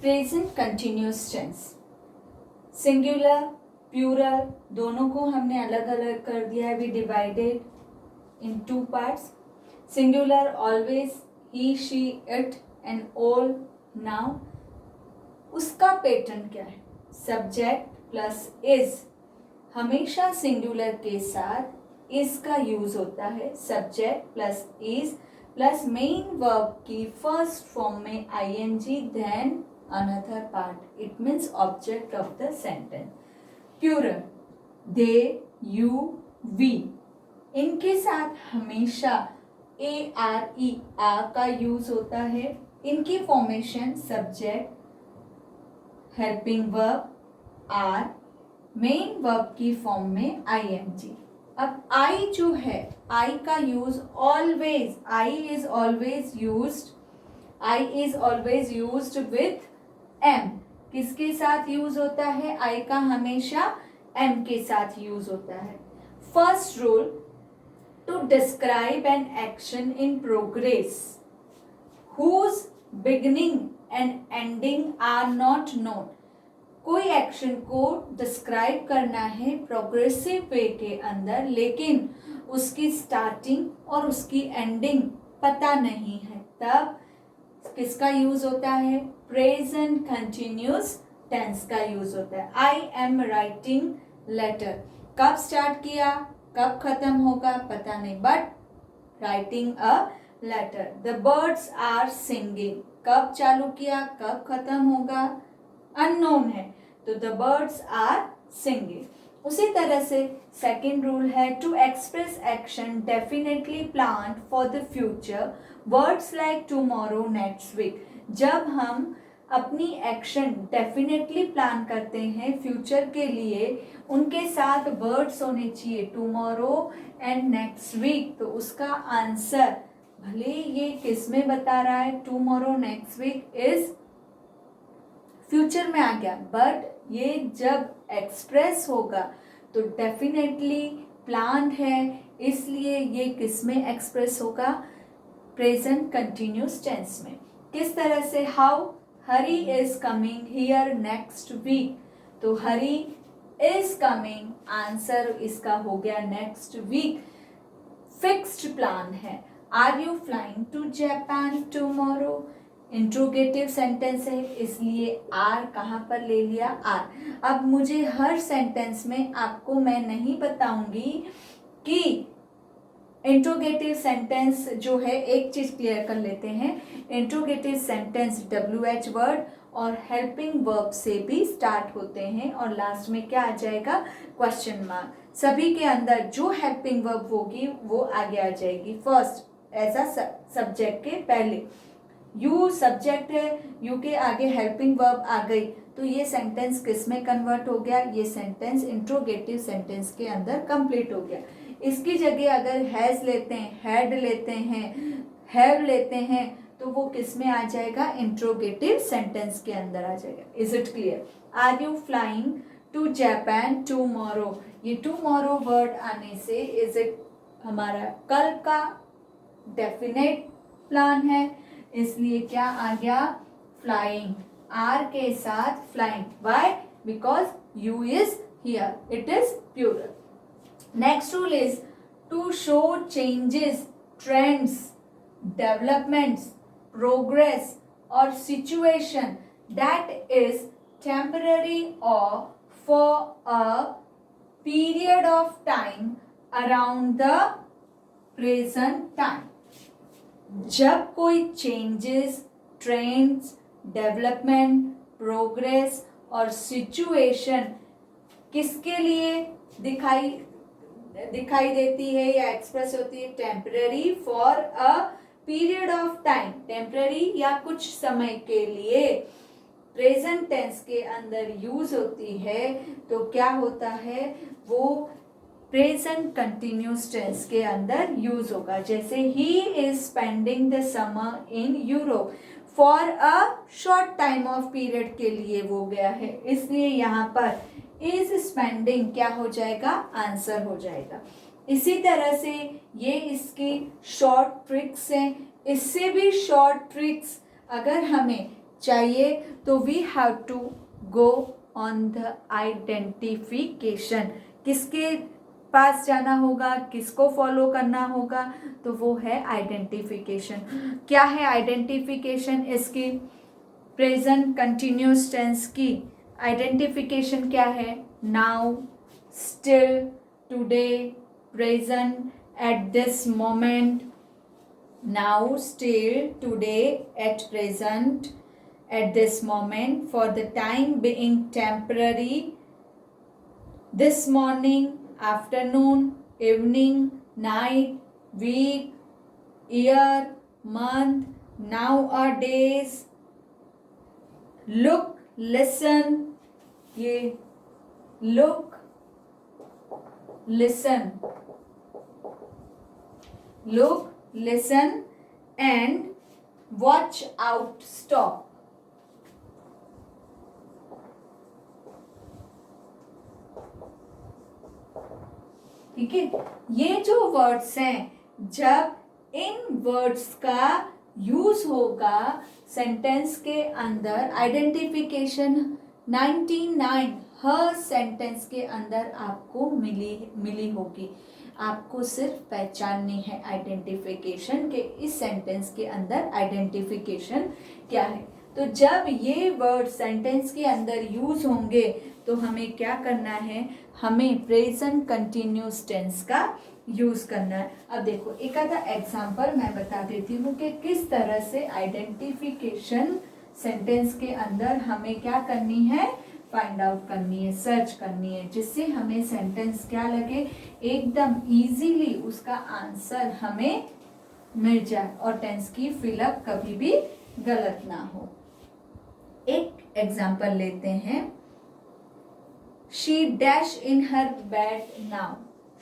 Present continuous tense, singular plural दोनों को हमने अलग अलग कर दिया है. We divided in two parts. Singular always, he she it and all now. उसका पैटर्न क्या है? Subject plus is. हमेशा सिंगुलर के साथ इज का यूज होता है. Subject plus is plus main verb की फर्स्ट फॉर्म में ING then another part. It means object of the sentence. Plural, they, you, we. इनके साथ हमेशा ए आर ई आ का यूज होता है. इनकी formation subject, helping verb are, main verb की फॉर्म में आईएनजी. अब आई जो है, आई का use always, I is always used with am. किसके साथ यूज होता है? आई का हमेशा एम के साथ यूज होता है. First rule, to describe an action in progress whose beginning and ending are not known. कोई एक्शन को डिस्क्राइब करना है प्रोग्रेसिव वे के अंदर, लेकिन उसकी स्टार्टिंग और उसकी एंडिंग पता नहीं है, तब किसका यूज होता है? प्रेजेंट कंटिन्यूस टेंस का यूज होता है. I am writing letter. कब स्टार्ट किया, कब खत्म होगा पता नहीं, but writing a letter. The birds are singing. कब चालू किया, कब खत्म होगा अननोन है, तो द बर्ड्स आर सिंगिंग. उसी तरह से सेकेंड रूल है, to express action definitely plan for the future words like tomorrow, next week. जब हम अपनी एक्शन डेफिनेटली प्लान करते हैं फ्यूचर के लिए, उनके साथ वर्ड्स होने चाहिए टुमारो एंड नेक्स्ट वीक. तो उसका आंसर भले ये किस में बता रहा है, tomorrow next week is future में आ गया, बट ये जब एक्सप्रेस होगा तो डेफिनेटली प्लान्ड है, इसलिए ये किस में एक्सप्रेस होगा? प्रेजेंट कंटिन्यूस टेंस में. किस तरह से? How, Hari is coming here next week. तो हरी इज कमिंग, आंसर इसका हो गया नेक्स्ट वीक. फिक्स्ड प्लान है. Are you flying to Japan tomorrow? Interrogative sentence है, इसलिए आर कहाँ पर ले लिया? आर. अब मुझे हर सेंटेंस में आपको मैं नहीं बताऊंगी कि इंट्रोगेटिव सेंटेंस जो है, एक चीज क्लियर कर लेते हैं. इंट्रोगेटिव सेंटेंस WH वर्ड और हेल्पिंग वर्ब से भी स्टार्ट होते हैं और लास्ट में क्या आ जाएगा? Question mark. सभी के अंदर जो हेल्पिंग वर्ब होगी वो आगे आ जाएगी फर्स्ट एज अ सब्जेक्ट के पहले. यू सब्जेक्ट है, यू के आगे हेल्पिंग वर्ब आ गई, तो ये सेंटेंस किस में कन्वर्ट हो गया? ये सेंटेंस इंट्रोगेटिव सेंटेंस के अंदर कंप्लीट हो गया. इसकी जगह अगर हैज लेते हैं, हैड लेते हैं, हैव लेते हैं, तो वो किस में आ जाएगा? इंट्रोगेटिव सेंटेंस के अंदर आ जाएगा. Is it clear? Are you flying to Japan tomorrow? ये टुमारो वर्ड आने से इज इट हमारा कल का डेफिनेट प्लान है, इसलिए क्या आ गया? फ्लाइंग. आर के साथ flying. Why? Because you is here. It is plural. Next rule is to show changes, trends, developments, progress और सिचुएशन दैट इज टेम्पररी और for a period of time around the present time. जब कोई changes, trends, development, progress और situation किसके लिए दिखाई देती है या एक्सप्रेस होती है? Temporary for a period of time. Temporary या कुछ समय के लिए प्रेजेंट टेंस के अंदर यूज होती है, तो क्या होता है? वो प्रेजेंट कंटिन्यूस टेंस के अंदर यूज होगा. जैसे he is spending the summer in Europe. For a short time of period के लिए वो गया है, इसलिए यहाँ पर इज स्पेंडिंग क्या हो जाएगा? आंसर हो जाएगा. इसी तरह से ये इसकी शॉर्ट ट्रिक्स हैं. इससे भी शॉर्ट ट्रिक्स, अगर हमें चाहिए तो we have to go on the identification. किसके पास जाना होगा, किसको फॉलो करना होगा, तो वो है आइडेंटिफिकेशन। क्या है आइडेंटिफिकेशन? इसकी प्रेजेंट कंटिन्यूस टेंस की आइडेंटिफिकेशन क्या है? Now, still, today, present, eight this moment. Now, still, today, at present, at this moment, for the time being, temporary, this morning, afternoon, evening, night, week, year, month, nowadays, look, listen, ये look, listen, look, listen and watch out, stop। ठीक है, ये जो words हैं, जब इन words का use होगा sentence के अंदर, आइडेंटिफिकेशन 99 हर सेंटेंस के अंदर आपको मिली होगी। आपको सिर्फ पहचाननी है आइडेंटिफिकेशन के इस सेंटेंस के अंदर आइडेंटिफिकेशन क्या है। तो जब ये वर्ड सेंटेंस के अंदर यूज होंगे तो हमें क्या करना है? हमें प्रेजेंट कंटिन्यूस टेंस का यूज करना है। अब देखो एक आधा एग्जांपल मैं बता देती हूँ कि किस तरह से आइडेंटिफिकेशन सेंटेंस के अंदर हमें क्या करनी है, फाइंड आउट करनी है, सर्च करनी है, जिससे हमें सेंटेंस क्या लगे, एकदम इजीली उसका आंसर हमें मिल जाए और टेंस की फिलअप कभी भी गलत ना हो। एक एग्जांपल लेते हैं। She dash in her bed now.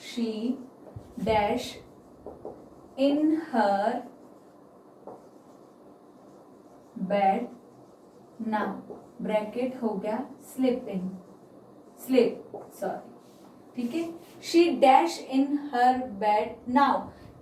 She dash in her bed now. Bracket हो गया स्लीपिंग, स्लीप सॉरी, ठीक है। She dash in her bed now.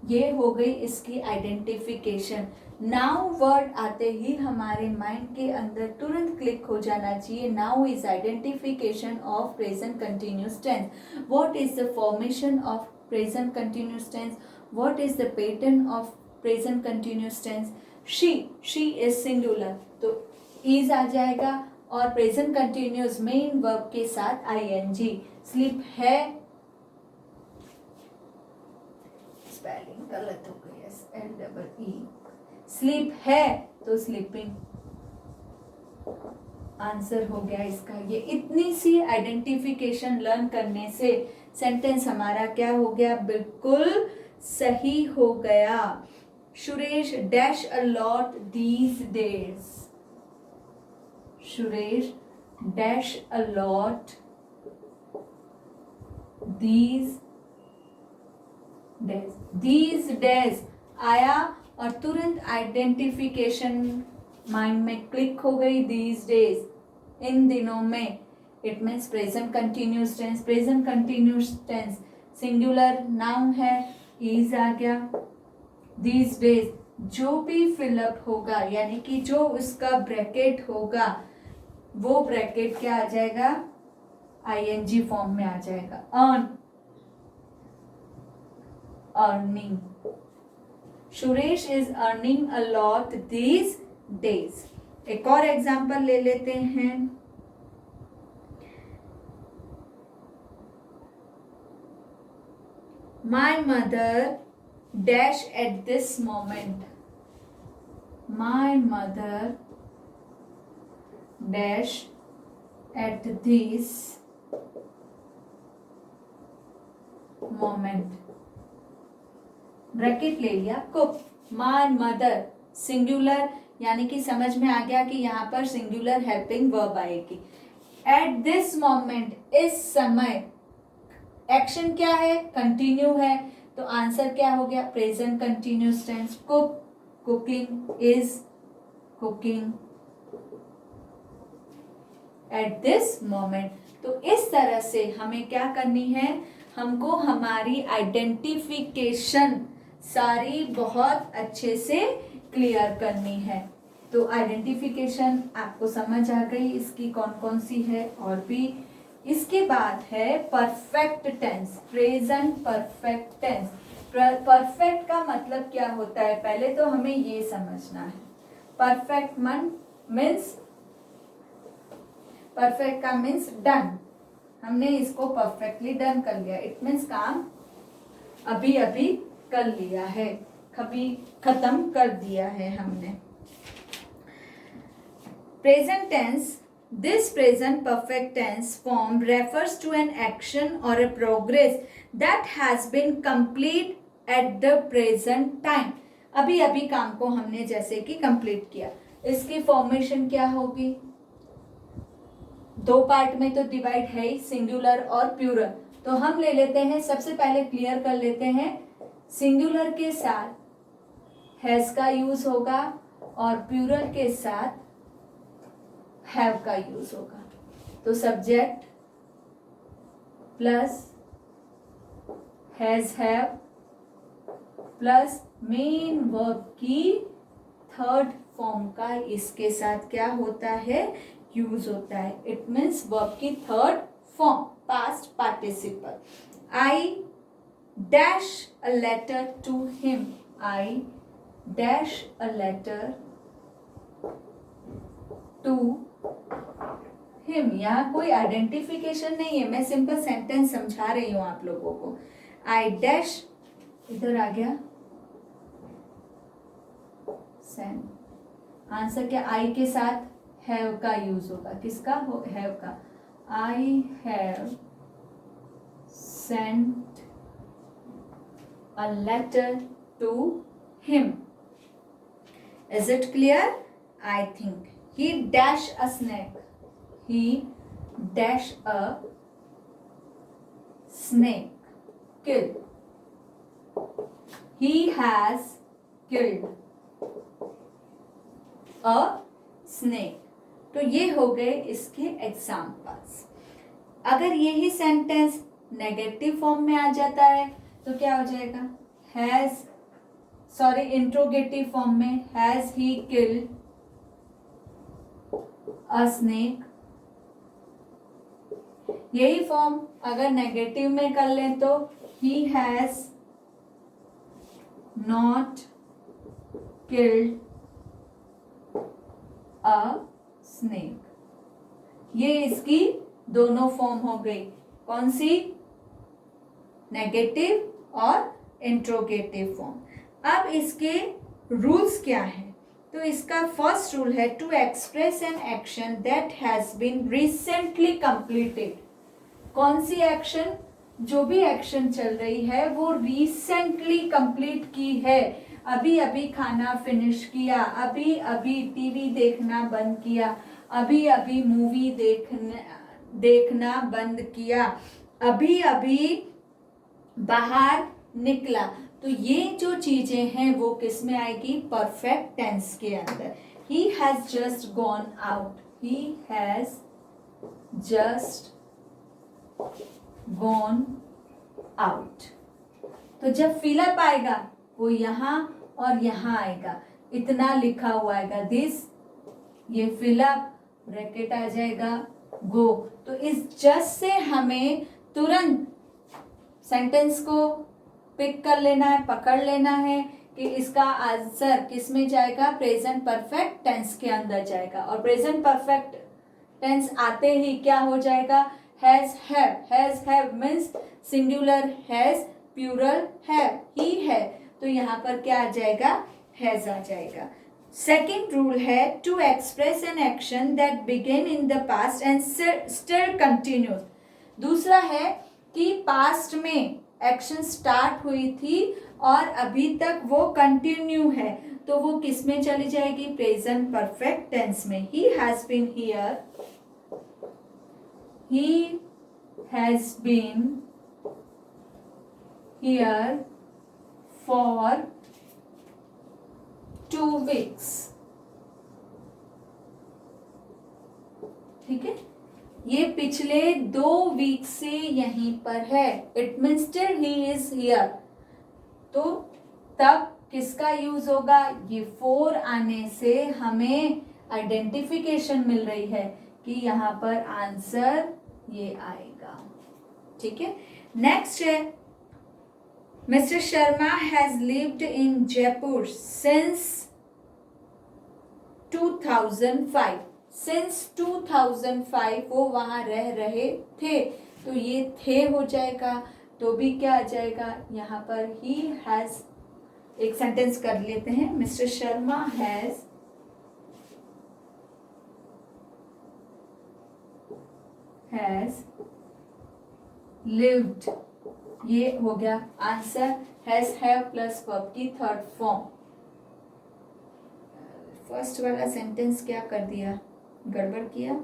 ये हो गई इसकी आइडेंटिफिकेशन। नाउ वर्ड आते ही हमारे माइंड के अंदर तुरंत क्लिक हो जाना चाहिए। Now is identification of present continuous tense. What is the formation of present continuous tense? What is the pattern of present continuous tense? She is singular तो is आ जाएगा और प्रेजेंट कंटिन्यूस मेन वर्ब के साथ ING. Sleep है, spelling गलत हो गई, SLEE। स्लीप है तो स्लीपिंग आंसर हो गया इसका। ये इतनी सी आइडेंटिफिकेशन लर्न करने से सेंटेंस हमारा क्या हो गया, बिल्कुल सही हो गया। Suresh dash a lot these days. Suresh dash a lot these days. These days आया और तुरंत आइडेंटिफिकेशन माइंड में क्लिक हो गई। दीज डेज, इन दिनों में, it means present continuous tense. Present continuous tense singular noun है, इज आ गया। दीज डेज जो भी फिलअप होगा यानी कि जो उसका ब्रैकेट होगा वो ब्रैकेट क्या आ जाएगा, आईएनजी फॉर्म में आ जाएगा। Earn, earning. Suresh is earning a lot these days. एक और एग्जाम्पल ले लेते हैं। My mother dash at this moment. My mother dash at this moment. Bracket ले लिया, कुक। माय मदर सिंगुलर यानी कि समझ में आ गया कि यहाँ पर सिंगुलर हेल्पिंग वर्ब आएगी। एट दिस मोमेंट, इस समय, एक्शन क्या है, कंटिन्यू है तो आंसर क्या हो गया, present continuous tense. Cook, cooking, is cooking at this moment. तो इस तरह से हमें क्या करनी है, हमको हमारी आइडेंटिफिकेशन सारी बहुत अच्छे से क्लियर करनी है। तो आइडेंटिफिकेशन आपको समझ आ गई इसकी कौन कौन सी है। और भी इसके बाद है perfect tense, present perfect tense. Perfect का मतलब क्या होता है, पहले तो हमें ये समझना है। परफेक्ट मीन्स, परफेक्ट का मीन्स डन, हमने इसको परफेक्टली डन कर लिया। इट मीन्स काम अभी अभी कर लिया है, कभी खत्म कर दिया है हमने। Present tense, this present perfect tense form refers to an action or a progress that has been complete at the present time। अभी अभी काम को हमने जैसे कि कंप्लीट किया। इसकी फॉर्मेशन क्या होगी, दो पार्ट में तो डिवाइड है ही, सिंगुलर और प्लूरल। तो हम ले लेते हैं, सबसे पहले क्लियर कर लेते हैं, सिंगुलर के साथ हैज का यूज होगा और प्लूरल के साथ हैव का यूज होगा। तो subject plus has have plus main verb की थर्ड फॉर्म का इसके साथ क्या होता है, यूज होता है। इट मीन्स वर्ब की third form, past participle. I dash a letter to him, I dash a letter to him. यहाँ कोई आइडेंटिफिकेशन नहीं है, मैं सिंपल सेंटेंस समझा रही हूं आप लोगों को। आई डैश, इधर आ गया सेंड, आंसर क्या, आई के साथ हैव का यूज होगा। किसका हो, हैव का। I have sent a letter to him. Is it clear? I think he dash a snake, he dash a snake, kill, he has killed a snake। तो ये हो गए इसके एग्जाम्पल्स। अगर यही सेंटेंस नेगेटिव फॉर्म में आ जाता है तो क्या हो जाएगा, इंट्रोगेटिव फॉर्म में, has he killed a snake. यही फॉर्म अगर नेगेटिव में कर लें तो he has not killed a snake. ये इसकी दोनों फॉर्म हो गई, कौन सी, नेगेटिव और इंट्रोगेटिव फॉर्म। अब इसके रूल्स क्या है, तो इसका फर्स्ट रूल है to express an action that has been recently completed. कौन सी एक्शन, जो भी एक्शन चल रही है वो रिसेंटली कंप्लीट की है, अभी अभी खाना फिनिश किया, अभी अभी टीवी देखना बंद किया, अभी अभी मूवी देखना बंद किया, अभी अभी बाहर निकला। तो ये जो चीजें हैं वो किस में आएगी, परफेक्ट टेंस के अंदर। He has just gone out, he has just gone out. तो जब फिलअप आएगा वो यहां और यहां आएगा, इतना लिखा हुआ आएगा, दिस, ये फिलअप, ब्रैकेट आ जाएगा गो। तो इस जस्ट से हमें तुरंत सेंटेंस को पिक कर लेना है, पकड़ लेना है कि इसका आंसर किस में जाएगा, प्रेजेंट परफेक्ट टेंस के अंदर जाएगा। और प्रेजेंट परफेक्ट टेंस आते ही क्या हो जाएगा, has have. Has have means singular has, plural have, ही है, तो यहाँ पर क्या आ जाएगा, हैज आ जाएगा। सेकेंड रूल है to express an action that began in the past and still continues. दूसरा है कि पास्ट में एक्शन स्टार्ट हुई थी और अभी तक वो कंटिन्यू है, तो वो किस में चली जाएगी, प्रेजेंट परफेक्ट टेंस में। He has been here, he has been here for 2 weeks। ठीक है, ये पिछले 2 वीक से यहीं पर है, it means still he is here. तो तब किसका यूज होगा, ये फोर आने से हमें आइडेंटिफिकेशन मिल रही है कि यहाँ पर आंसर ये आएगा। ठीक है, नेक्स्ट है mister Sharma has lived in Jaipur since 2005। Since 2005 वो वहां रह रहे थे, तो ये थे हो जाएगा, तो भी क्या आ जाएगा यहाँ पर ही हैज। एक सेंटेंस कर लेते हैं, मिस्टर शर्मा हैज लिव्ड, ये हो गया answer. Has have plus verb की थर्ड फॉर्म। फर्स्ट वाला सेंटेंस क्या कर दिया, गड़बड़ किया।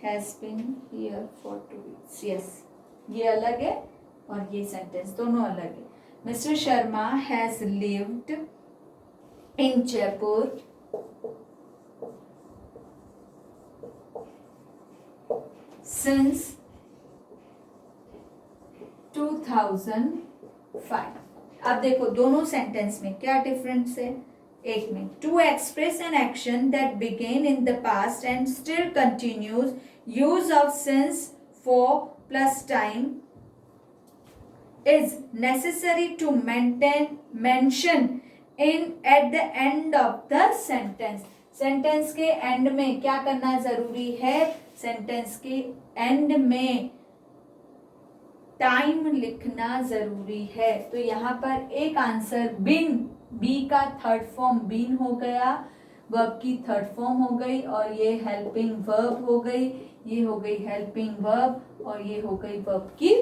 Has been here for 2 weeks, yes, ये अलग है और ये सेंटेंस दोनों अलग है। Mister Sharma has lived in Jaipur since 2005। अब देखो दोनों सेंटेंस में क्या डिफरेंस है। एक में, to express an action that began in the past and still continues, use of since for plus time is necessary to mention in at the end of the sentence। Sentence के and में क्या करना जरूरी है, sentence के and में time लिखना जरूरी है। तो यहाँ पर एक आंसर बिन, बी का थर्ड फॉर्म बीन हो गया, वर्ब की थर्ड फॉर्म हो गई, और ये हेल्पिंग वर्ब हो गई, ये हो गई हेल्पिंग वर्ब, और ये हो गई वर्ब की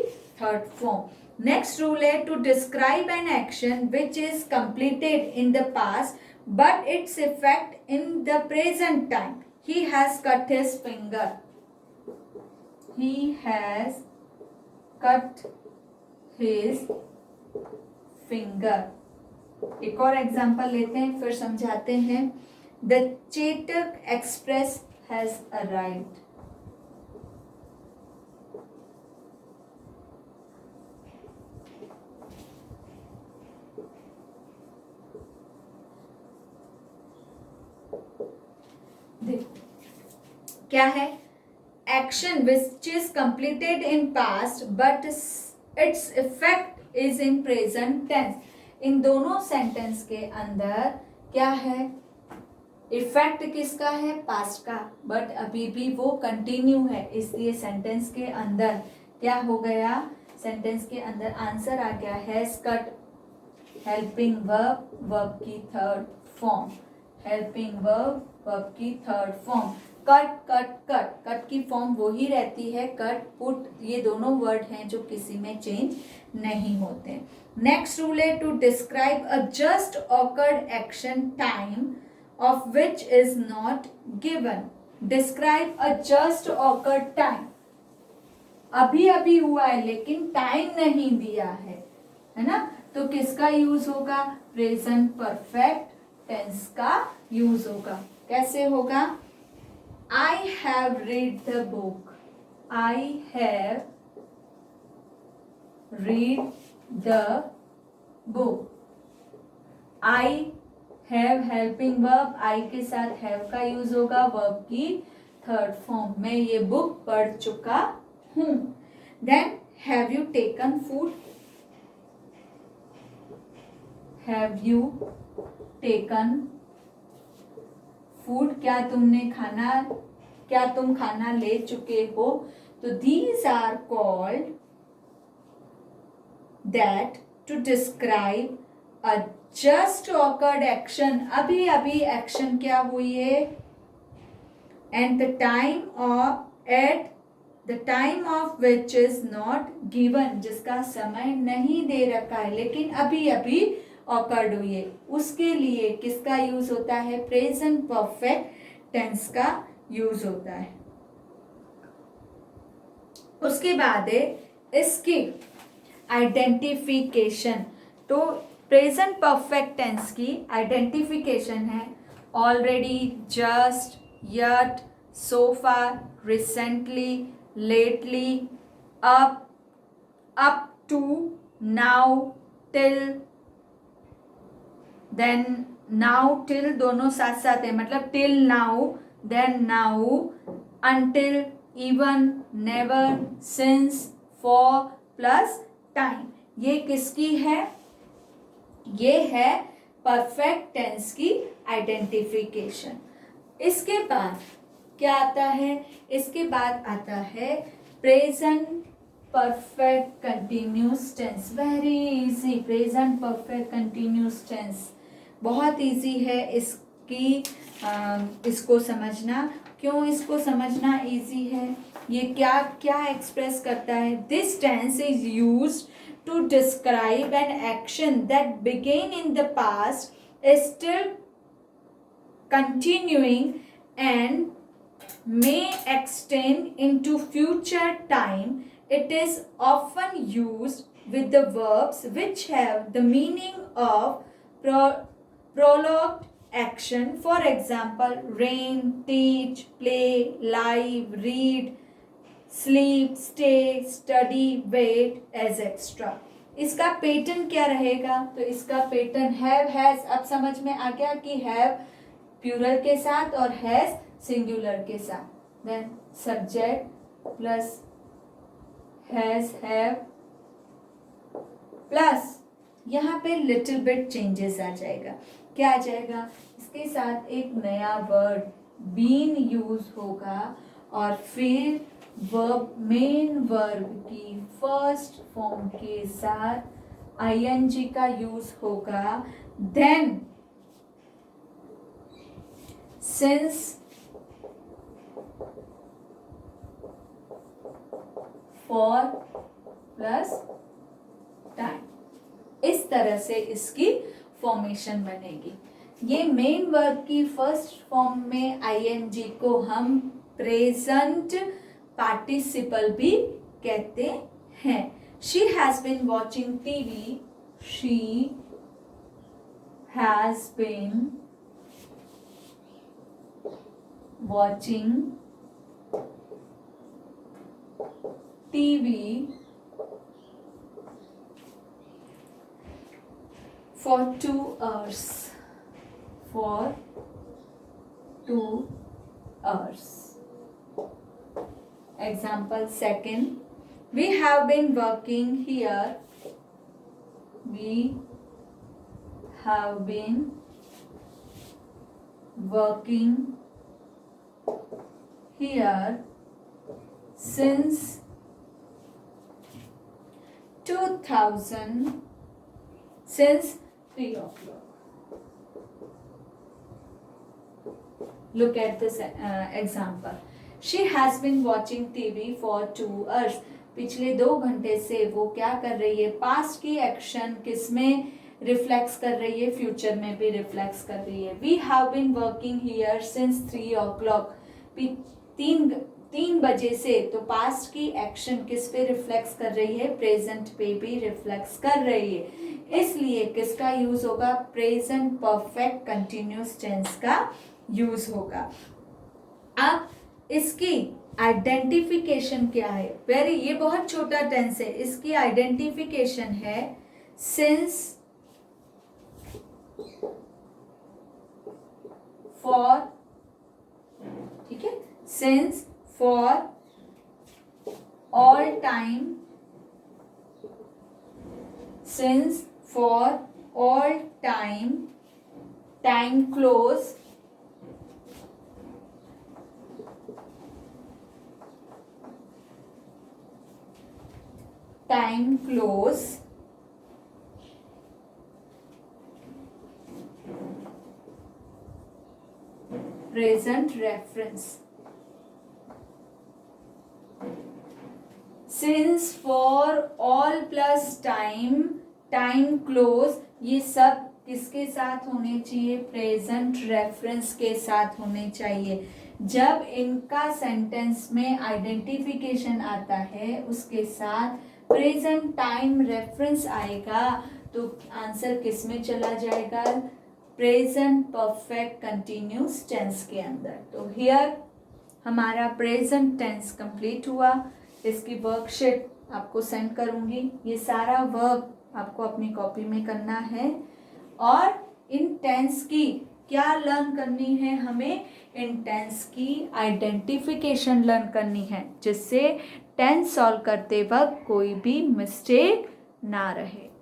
थर्ड फॉर्म। नेक्स्ट रूल है to describe an action which is completed in the past but its effect in the present time. He has cut his finger, he has cut his finger. एक और example लेते हैं फिर समझाते हैं। The Chetak express has arrived. क्या है, action which is completed in past but its effect is in present tense. इन दोनों सेंटेंस के अंदर क्या है, इफेक्ट किसका है, पास्ट का, बट अभी भी वो कंटिन्यू है, इसलिए सेंटेंस के अंदर क्या हो गया, सेंटेंस के अंदर आंसर आ गया has cut, helping verb, verb की third form, helping verb, verb की third form. Cut cut cut, cut की फॉर्म वही रहती है, कट पुट, ये दोनों वर्ड हैं जो किसी में चेंज नहीं होते। नेक्स्ट रूल है to describe a just occurred action time of which is not given. Describe a just occurred time, अभी अभी हुआ है लेकिन टाइम नहीं दिया है ना, तो किसका यूज होगा, प्रेजेंट परफेक्ट टेंस का यूज होगा। कैसे होगा, I have read the book, I have read the book। I have helping verb, I के साथ have का यूज होगा, वर्ब की थर्ड फॉर्म, मैं ये बुक पढ़ चुका हूँ। Then have you taken food, have you taken food, क्या तुम खाना ले चुके हो। तो these are called that to describe a just occurred action, अभी अभी एक्शन क्या हुई है, and the time of at the time of which is not given, जिसका समय नहीं दे रखा है लेकिन अभी अभी ऑकर्ड हुई है, उसके लिए किसका यूज होता है, प्रेजेंट परफेक्ट टेंस का यूज होता है। उसके बाद है इसकी आइडेंटिफिकेशन। तो प्रेजेंट परफेक्ट टेंस की आइडेंटिफिकेशन है already, just, yet, so far, recently, lately, up to, now, till, then now till दोनों साथ साथ है, मतलब till now, then now, until, even, never, since, for plus time. ये किसकी है? ये है परफेक्ट टेंस की आइडेंटिफिकेशन। इसके बाद क्या आता है? इसके बाद आता है present perfect continuous tense. Very easy, present perfect continuous tense बहुत इजी है इसको समझना। क्यों इसको समझना इजी है? ये क्या क्या एक्सप्रेस करता है? This tense is used to describe an action that began in the past, is still continuing, and may extend into future time. It is often used with the verbs which have the meaning of prolonged action. For example, rain, teach, play, live, read, sleep, stay, study, wait et cetera. इसका pattern क्या रहेगा? तो इसका pattern have, has. अब समझ में आ गया कि हैव प्लूरल के साथ और हैज सिंगुलर के साथ। Then subject plus has, have plus यहाँ पे लिटिल बिट चेंजेस आ जाएगा। क्या आ जाएगा? इसके साथ एक नया वर्ड बीन यूज होगा और फिर वर्ब, मेन वर्ब की फर्स्ट फॉर्म के साथ आईएनजी का यूज होगा। Then since, for plus time. इस तरह से इसकी फॉर्मेशन बनेगी। ये मेन वर्ब की फर्स्ट फॉर्म में आईएनजी को हम प्रेजेंट पार्टिसिपल भी कहते हैं। She has been watching TV, she has been watching TV for 2 hours. For 2 hours. Example second. We have been working here. We have been working here since 2000, since 3 o'clock. Look at this example. She has been watching TV for 2 hours. पिछले 2 घंटे से वो क्या कर रही है? Past की action किस में रिफ्लेक्स कर रही है? फ्यूचर में भी रिफ्लेक्स कर रही है। We have been working here since 3 o'clock. 3 बजे से, तो पास्ट की एक्शन किस पे रिफ्लेक्स कर रही है? प्रेजेंट पे भी रिफ्लेक्स कर रही है। इसलिए किसका यूज होगा? प्रेजेंट परफेक्ट कंटिन्यूस टेंस का यूज होगा। अब इसकी आइडेंटिफिकेशन क्या है? ये बहुत छोटा टेंस है। इसकी आइडेंटिफिकेशन है सिंस, फॉर, ठीक है, since, for, all time, since, for all time, time close, time close, present reference, since, for, all plus time, time close, ये सब किसके साथ होने चाहिए? प्रेजेंट रेफरेंस के साथ होने चाहिए। जब इनका सेंटेंस में आइडेंटिफिकेशन आता है उसके साथ प्रेजेंट टाइम रेफरेंस आएगा तो आंसर किस में चला जाएगा? प्रेजेंट परफेक्ट कंटिन्यूस टेंस के अंदर। तो हियर हमारा प्रेजेंट टेंस कंप्लीट हुआ। इसकी वर्कशीट आपको सेंड करूंगी। ये सारा वर्क आपको अपनी कॉपी में करना है और इन टेंस की क्या लर्न करनी है हमें? इन टेंस की आइडेंटिफिकेशन लर्न करनी है, जिससे टेंस सॉल्व करते वक्त कोई भी मिस्टेक ना रहे।